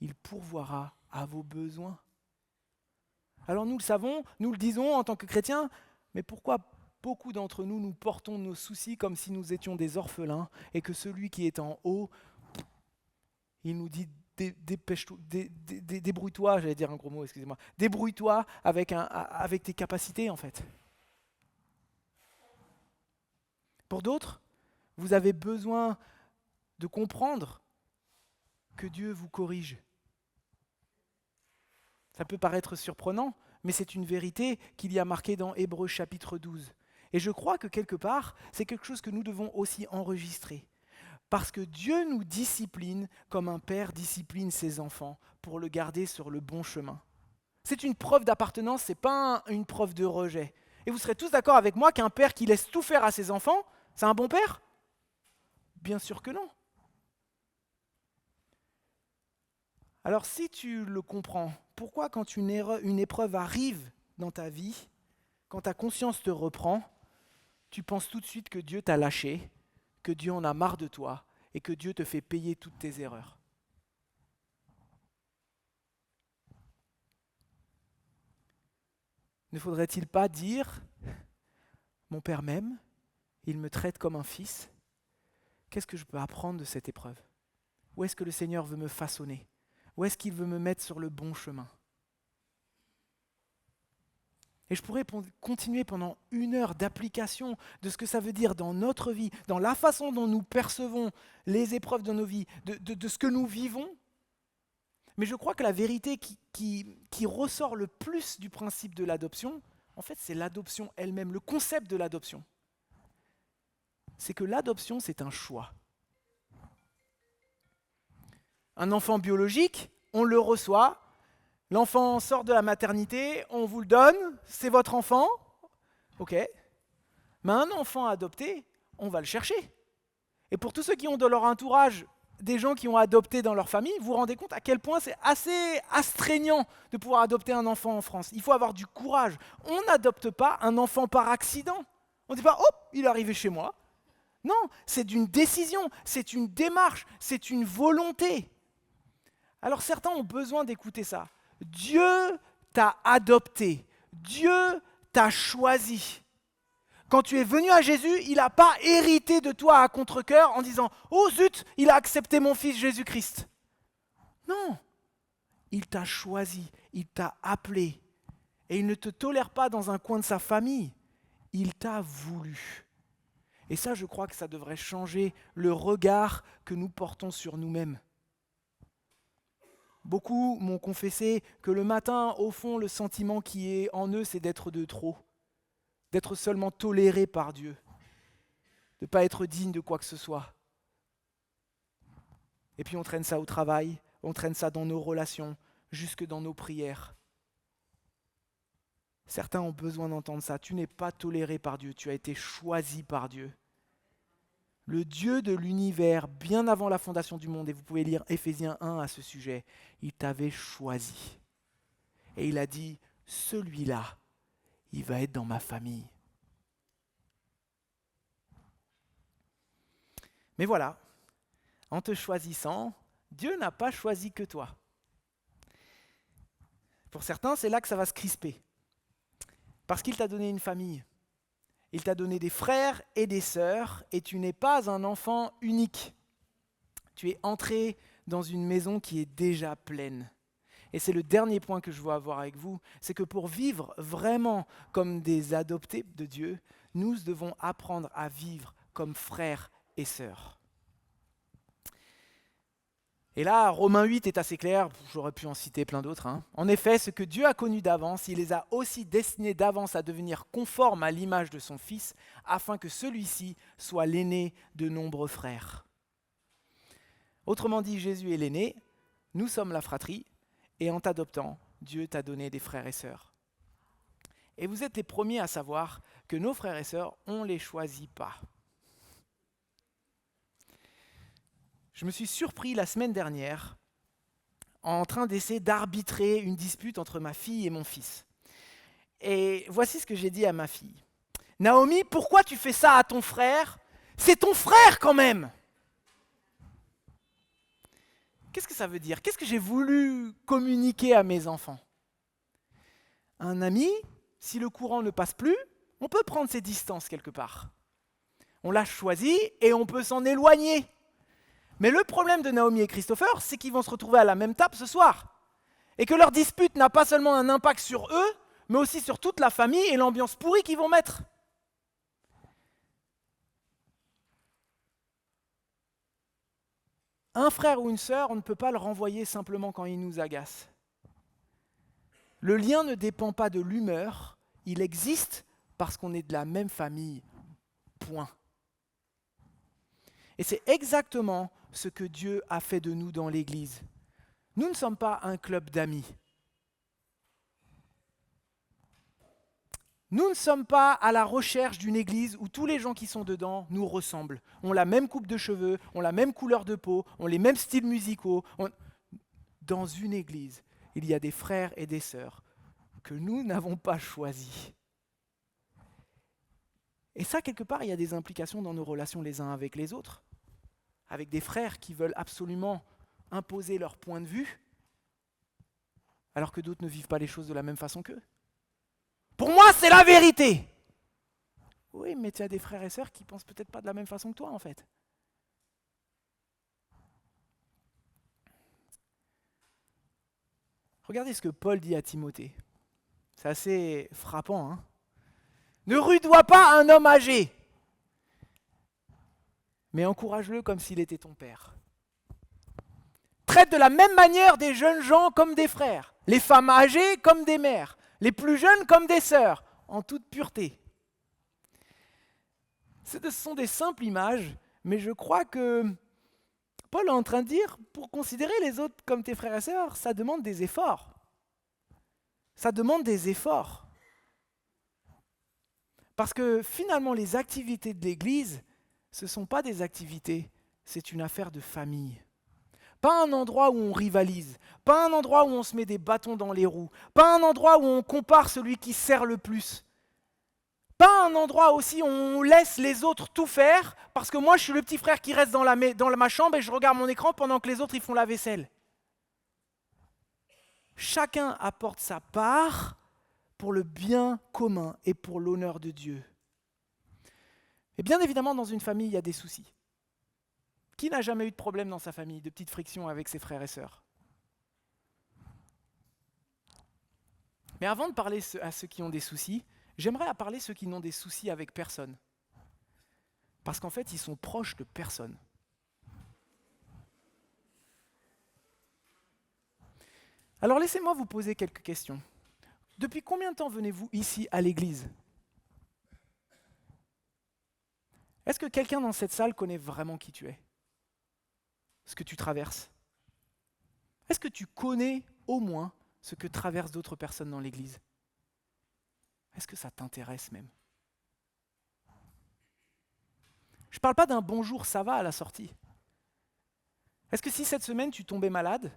Il pourvoira à vos besoins. Alors nous le savons, nous le disons en tant que chrétiens, mais pourquoi beaucoup d'entre nous, nous portons nos soucis comme si nous étions des orphelins et que celui qui est en haut, il nous dit débrouille-toi, j'allais dire un gros mot, excusez-moi, débrouille-toi avec tes capacités en fait. Pour d'autres, vous avez besoin de comprendre que Dieu vous corrige. Ça peut paraître surprenant, mais c'est une vérité qu'il y a marquée dans Hébreux chapitre 12. Et je crois que quelque part, c'est quelque chose que nous devons aussi enregistrer. Parce que Dieu nous discipline comme un père discipline ses enfants pour le garder sur le bon chemin. C'est une preuve d'appartenance, ce n'est pas une preuve de rejet. Et vous serez tous d'accord avec moi qu'un père qui laisse tout faire à ses enfants, c'est un bon père ? Bien sûr que non. Alors si tu le comprends, pourquoi quand une épreuve arrive dans ta vie, quand ta conscience te reprend, tu penses tout de suite que Dieu t'a lâché, que Dieu en a marre de toi et que Dieu te fait payer toutes tes erreurs? Ne faudrait-il pas dire « Mon Père m'aime, il me traite comme un fils. Qu'est-ce que je peux apprendre de cette épreuve? Où est-ce que le Seigneur veut me façonner? Où est-ce qu'il veut me mettre sur le bon chemin ?» Et je pourrais continuer pendant 1 heure d'application de ce que ça veut dire dans notre vie, dans la façon dont nous percevons les épreuves de nos vies, de ce que nous vivons. Mais je crois que la vérité qui ressort le plus du principe de l'adoption, en fait, c'est l'adoption elle-même, le concept de l'adoption. C'est que l'adoption, c'est un choix. Un enfant biologique, on le reçoit. L'enfant sort de la maternité, on vous le donne, c'est votre enfant, ok. Mais un enfant adopté, on va le chercher. Et pour tous ceux qui ont dans leur entourage des gens qui ont adopté dans leur famille, vous vous rendez compte à quel point c'est assez astreignant de pouvoir adopter un enfant en France. Il faut avoir du courage. On n'adopte pas un enfant par accident. On ne dit pas « Hop, il est arrivé chez moi ». Non, c'est d'une décision, c'est une démarche, c'est une volonté. Alors certains ont besoin d'écouter ça. Dieu t'a adopté, Dieu t'a choisi. Quand tu es venu à Jésus, il n'a pas hérité de toi à contre-cœur en disant « Oh zut, il a accepté mon fils Jésus-Christ ». Non, il t'a choisi, il t'a appelé. Et il ne te tolère pas dans un coin de sa famille, il t'a voulu. Et ça, je crois que ça devrait changer le regard que nous portons sur nous-mêmes. Beaucoup m'ont confessé que le matin, au fond, le sentiment qui est en eux, c'est d'être de trop, d'être seulement toléré par Dieu, de ne pas être digne de quoi que ce soit. Et puis on traîne ça au travail, on traîne ça dans nos relations, jusque dans nos prières. Certains ont besoin d'entendre ça. Tu n'es pas toléré par Dieu, tu as été choisi par Dieu. Le Dieu de l'univers, bien avant la fondation du monde, et vous pouvez lire Éphésiens 1 à ce sujet, il t'avait choisi. Et il a dit, celui-là, il va être dans ma famille. Mais voilà, en te choisissant, Dieu n'a pas choisi que toi. Pour certains, c'est là que ça va se crisper. Parce qu'il t'a donné une famille. Il t'a donné des frères et des sœurs, et tu n'es pas un enfant unique. Tu es entré dans une maison qui est déjà pleine. Et c'est le dernier point que je veux avoir avec vous, c'est que pour vivre vraiment comme des adoptés de Dieu, nous devons apprendre à vivre comme frères et sœurs. Et là, Romains 8 est assez clair, j'aurais pu en citer plein d'autres. En effet, ce que Dieu a connu d'avance, il les a aussi destinés d'avance à devenir conformes à l'image de son Fils, afin que celui-ci soit l'aîné de nombreux frères. Autrement dit, Jésus est l'aîné, nous sommes la fratrie, et en t'adoptant, Dieu t'a donné des frères et sœurs. Et vous êtes les premiers à savoir que nos frères et sœurs, on ne les choisit pas. Je me suis surpris la semaine dernière en train d'essayer d'arbitrer une dispute entre ma fille et mon fils. Et voici ce que j'ai dit à ma fille. Naomi, pourquoi tu fais ça à ton frère ? C'est ton frère quand même ! Qu'est-ce que ça veut dire ? Qu'est-ce que j'ai voulu communiquer à mes enfants ? Un ami, si le courant ne passe plus, on peut prendre ses distances quelque part. On l'a choisi et on peut s'en éloigner. Mais le problème de Naomi et Christopher, c'est qu'ils vont se retrouver à la même table ce soir. Et que leur dispute n'a pas seulement un impact sur eux, mais aussi sur toute la famille et l'ambiance pourrie qu'ils vont mettre. Un frère ou une sœur, on ne peut pas le renvoyer simplement quand il nous agace. Le lien ne dépend pas de l'humeur, il existe parce qu'on est de la même famille. Point. Et c'est exactement ce que Dieu a fait de nous dans l'Église. Nous ne sommes pas un club d'amis. Nous ne sommes pas à la recherche d'une église où tous les gens qui sont dedans nous ressemblent. Ont la même coupe de cheveux, ont la même couleur de peau, ont les mêmes styles musicaux. Dans une église, il y a des frères et des sœurs que nous n'avons pas choisis. Et ça, quelque part, il y a des implications dans nos relations les uns avec les autres. Avec des frères qui veulent absolument imposer leur point de vue, alors que d'autres ne vivent pas les choses de la même façon qu'eux. Pour moi, c'est la vérité. Oui, mais tu as des frères et sœurs qui pensent peut-être pas de la même façon que toi, en fait. Regardez ce que Paul dit à Timothée. C'est assez frappant. Ne rudoie pas un homme âgé, mais encourage-le comme s'il était ton père. Traite de la même manière des jeunes gens comme des frères, les femmes âgées comme des mères, les plus jeunes comme des sœurs, en toute pureté. Ce sont des simples images, mais je crois que Paul est en train de dire, pour considérer les autres comme tes frères et sœurs, ça demande des efforts. Ça demande des efforts. Parce que finalement, les activités de l'Église, ce ne sont pas des activités, c'est une affaire de famille. Pas un endroit où on rivalise, pas un endroit où on se met des bâtons dans les roues, pas un endroit où on compare celui qui sert le plus. Pas un endroit aussi où on laisse les autres tout faire, parce que moi je suis le petit frère qui reste dans ma chambre et je regarde mon écran pendant que les autres ils font la vaisselle. Chacun apporte sa part pour le bien commun et pour l'honneur de Dieu. Et bien évidemment, dans une famille, il y a des soucis. Qui n'a jamais eu de problème dans sa famille, de petites frictions avec ses frères et sœurs ? Mais avant de parler à ceux qui ont des soucis, j'aimerais parler à ceux qui n'ont des soucis avec personne. Parce qu'en fait, ils sont proches de personne. Alors laissez-moi vous poser quelques questions. Depuis combien de temps venez-vous ici à l'église ? Est-ce que quelqu'un dans cette salle connaît vraiment qui tu es ? Ce que tu traverses ? Est-ce que tu connais au moins ce que traversent d'autres personnes dans l'église ? Est-ce que ça t'intéresse même ? Je ne parle pas d'un bonjour, ça va à la sortie. Est-ce que si cette semaine tu tombais malade,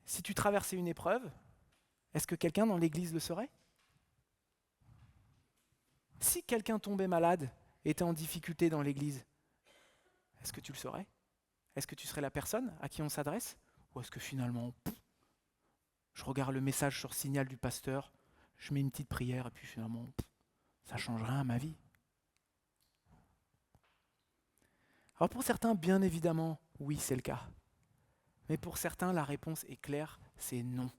si tu traversais une épreuve, est-ce que quelqu'un dans l'église le saurait ? Si quelqu'un tombait malade, était en difficulté dans l'église, est-ce que tu le saurais ? Est-ce que tu serais la personne à qui on s'adresse ? Ou est-ce que finalement, je regarde le message sur Signal du pasteur, je mets une petite prière et puis finalement, ça ne change rien à ma vie. Alors pour certains, bien évidemment, oui, c'est le cas. Mais pour certains, la réponse est claire, c'est non.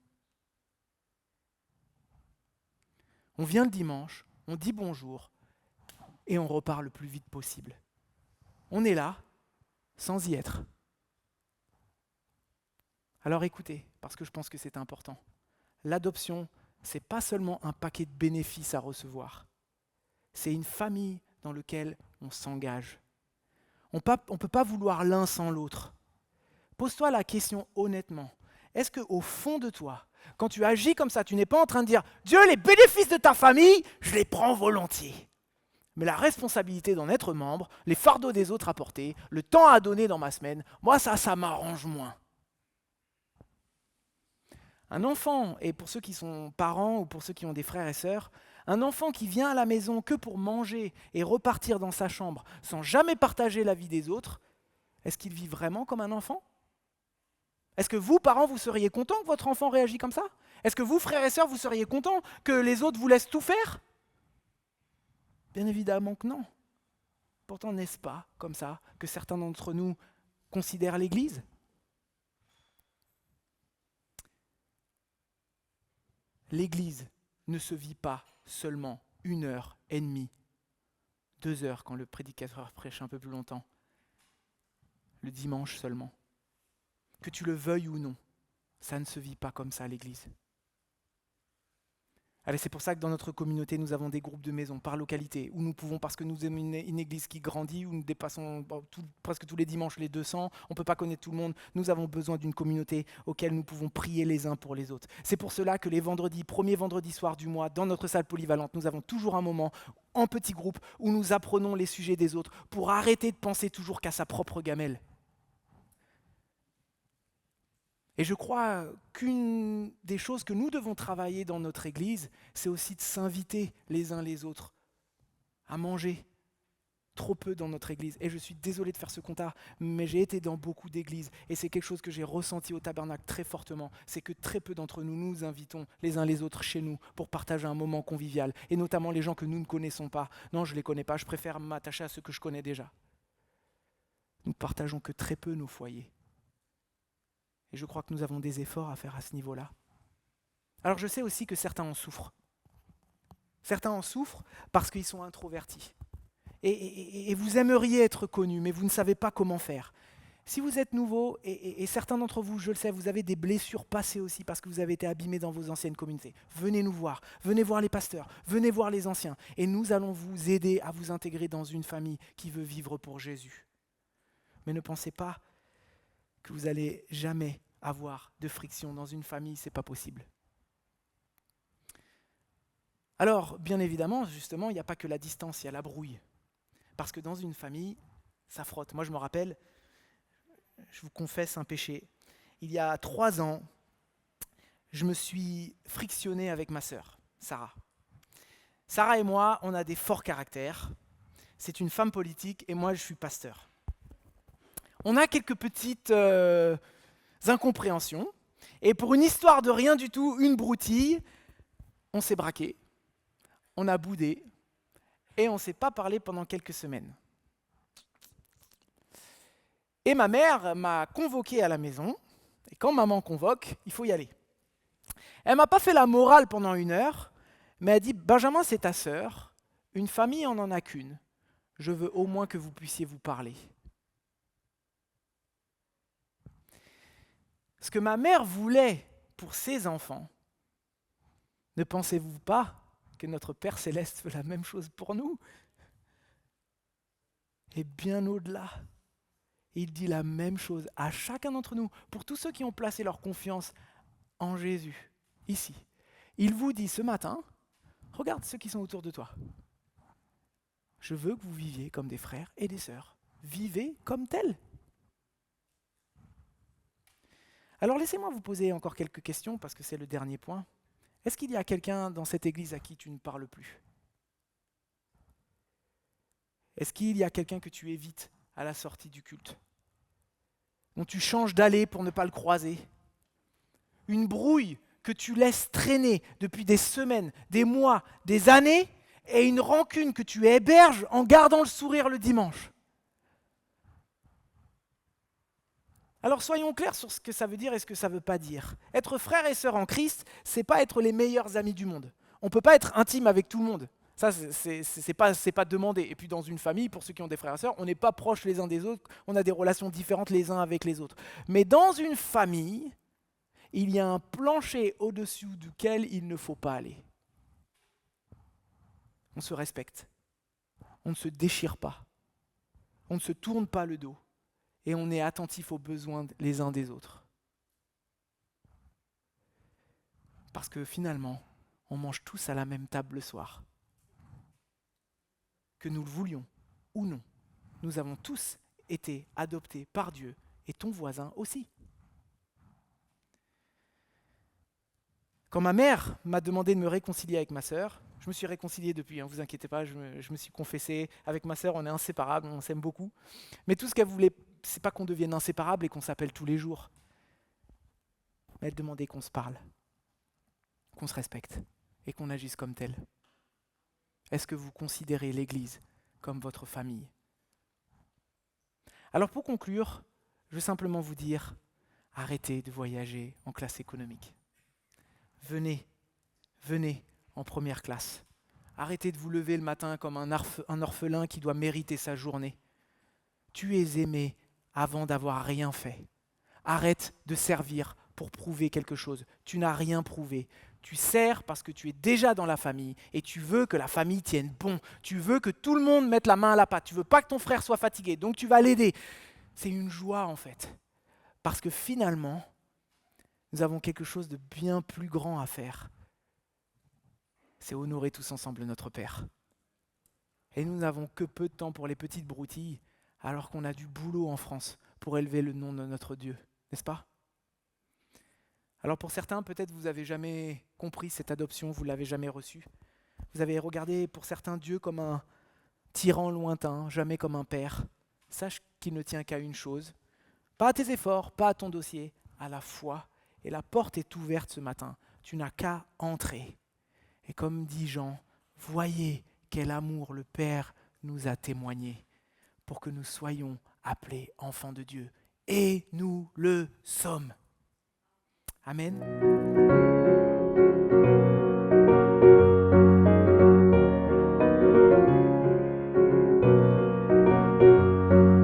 On vient le dimanche, on dit bonjour et on repart le plus vite possible. On est là, sans y être. Alors écoutez, parce que je pense que c'est important. L'adoption, c'est pas seulement un paquet de bénéfices à recevoir. C'est une famille dans laquelle on s'engage. On ne peut pas vouloir l'un sans l'autre. Pose-toi la question honnêtement. Est-ce qu'au fond de toi, quand tu agis comme ça, tu n'es pas en train de dire « Dieu, les bénéfices de ta famille, je les prends volontiers ». Mais la responsabilité d'en être membre, les fardeaux des autres à porter, le temps à donner dans ma semaine, moi ça m'arrange moins. Un enfant, et pour ceux qui sont parents ou pour ceux qui ont des frères et sœurs, un enfant qui vient à la maison que pour manger et repartir dans sa chambre sans jamais partager la vie des autres, est-ce qu'il vit vraiment comme un enfant ? Est-ce que vous, parents, vous seriez contents que votre enfant réagisse comme ça ? Est-ce que vous, frères et sœurs, vous seriez contents que les autres vous laissent tout faire ? Bien évidemment que non. Pourtant, n'est-ce pas comme ça que certains d'entre nous considèrent l'Église ? L'Église ne se vit pas seulement 1h30, 2 heures quand le prédicateur prêche un peu plus longtemps, le dimanche seulement. Que tu le veuilles ou non, ça ne se vit pas comme ça l'Église. Allez, c'est pour ça que dans notre communauté, nous avons des groupes de maison par localité, où nous pouvons, parce que nous sommes une église qui grandit, où nous dépassons presque tous les dimanches les 200, on ne peut pas connaître tout le monde, nous avons besoin d'une communauté auquel nous pouvons prier les uns pour les autres. C'est pour cela que les premiers vendredis soirs du mois, dans notre salle polyvalente, nous avons toujours un moment en petit groupe où nous apprenons les sujets des autres pour arrêter de penser toujours qu'à sa propre gamelle. Et je crois qu'une des choses que nous devons travailler dans notre Église, c'est aussi de s'inviter les uns les autres à manger. Trop peu dans notre Église. Et je suis désolé de faire ce comptard, mais j'ai été dans beaucoup d'églises et c'est quelque chose que j'ai ressenti au tabernacle très fortement. C'est que très peu d'entre nous nous invitons les uns les autres chez nous pour partager un moment convivial. Et notamment les gens que nous ne connaissons pas. Non, je ne les connais pas, je préfère m'attacher à ceux que je connais déjà. Nous partageons que très peu nos foyers. Et je crois que nous avons des efforts à faire à ce niveau-là. Alors je sais aussi que certains en souffrent. Certains en souffrent parce qu'ils sont introvertis. Et vous aimeriez être connus, mais vous ne savez pas comment faire. Si vous êtes nouveau, et certains d'entre vous, je le sais, vous avez des blessures passées aussi parce que vous avez été abîmés dans vos anciennes communautés. Venez nous voir, venez voir les pasteurs, venez voir les anciens. Et nous allons vous aider à vous intégrer dans une famille qui veut vivre pour Jésus. Mais ne pensez pas que vous allez jamais avoir de friction dans une famille, c'est pas possible. Alors, bien évidemment, justement, il n'y a pas que la distance, il y a la brouille. Parce que dans une famille, ça frotte. Moi, je me rappelle, je vous confesse un péché. Il y a 3 ans, je me suis frictionné avec ma sœur, Sarah. Sarah et moi, on a des forts caractères. C'est une femme politique et moi, je suis pasteur. On a quelques petites incompréhensions. Et pour une histoire de rien du tout, une broutille, on s'est braqué, on a boudé et on ne s'est pas parlé pendant quelques semaines. Et ma mère m'a convoqué à la maison. Et quand maman convoque, il faut y aller. Elle ne m'a pas fait la morale pendant 1 heure, mais elle a dit « Benjamin, c'est ta sœur. Une famille, on n'en a qu'une. je veux au moins que vous puissiez vous parler. Ce que ma mère voulait pour ses enfants, ne pensez-vous pas que notre Père Céleste fait la même chose pour nous? Et bien au-delà, il dit la même chose à chacun d'entre nous, pour tous ceux qui ont placé leur confiance en Jésus, ici. Il vous dit ce matin, regarde ceux qui sont autour de toi. Je veux que vous viviez comme des frères et des sœurs. Vivez comme tels. Alors laissez-moi vous poser encore quelques questions, parce que c'est le dernier point. Est-ce qu'il y a quelqu'un dans cette église à qui tu ne parles plus? Est-ce qu'il y a quelqu'un que tu évites à la sortie du culte, dont tu changes d'aller pour ne pas le croiser? Une brouille que tu laisses traîner depuis des semaines, des mois, des années, et une rancune que tu héberges en gardant le sourire le dimanche. Alors soyons clairs sur ce que ça veut dire et ce que ça ne veut pas dire. Être frère et sœur en Christ, c'est pas être les meilleurs amis du monde. On ne peut pas être intime avec tout le monde. Ça, c'est pas demandé. Et puis dans une famille, pour ceux qui ont des frères et sœurs, on n'est pas proches les uns des autres, on a des relations différentes les uns avec les autres. Mais dans une famille, il y a un plancher au-dessus duquel il ne faut pas aller. On se respecte, on ne se déchire pas, on ne se tourne pas le dos et on est attentif aux besoins les uns des autres. Parce que finalement, on mange tous à la même table le soir. Que nous le voulions ou non, nous avons tous été adoptés par Dieu et ton voisin aussi. Quand ma mère m'a demandé de me réconcilier avec ma sœur, je me suis réconcilié depuis, vous inquiétez pas, je me suis confessé. Avec ma sœur, on est inséparables, on s'aime beaucoup. Mais tout ce qu'elle voulait, c'est pas qu'on devienne inséparables et qu'on s'appelle tous les jours. Mais elle demandait qu'on se parle, qu'on se respecte et qu'on agisse comme tel. Est-ce que vous considérez l'Église comme votre famille? Alors pour conclure, je veux simplement vous dire, arrêtez de voyager en classe économique. Venez en première classe. Arrêtez de vous lever le matin comme un orphelin qui doit mériter sa journée. Tu es aimé avant d'avoir rien fait. Arrête de servir pour prouver quelque chose. Tu n'as rien prouvé. Tu sers parce que tu es déjà dans la famille et tu veux que la famille tienne bon. Tu veux que tout le monde mette la main à la pâte. Tu veux pas que ton frère soit fatigué, donc tu vas l'aider. C'est une joie en fait. Parce que finalement, nous avons quelque chose de bien plus grand à faire. C'est honorer tous ensemble notre Père. Et nous n'avons que peu de temps pour les petites broutilles, alors qu'on a du boulot en France pour élever le nom de notre Dieu, n'est-ce pas? Alors pour certains, peut-être vous n'avez jamais compris cette adoption, vous ne l'avez jamais reçue. Vous avez regardé pour certains Dieu comme un tyran lointain, jamais comme un père. Sache qu'il ne tient qu'à une chose, pas à tes efforts, pas à ton dossier, à la foi. Et la porte est ouverte ce matin, tu n'as qu'à entrer. Et comme dit Jean, voyez quel amour le Père nous a témoigné pour que nous soyons appelés enfants de Dieu. Et nous le sommes. Amen.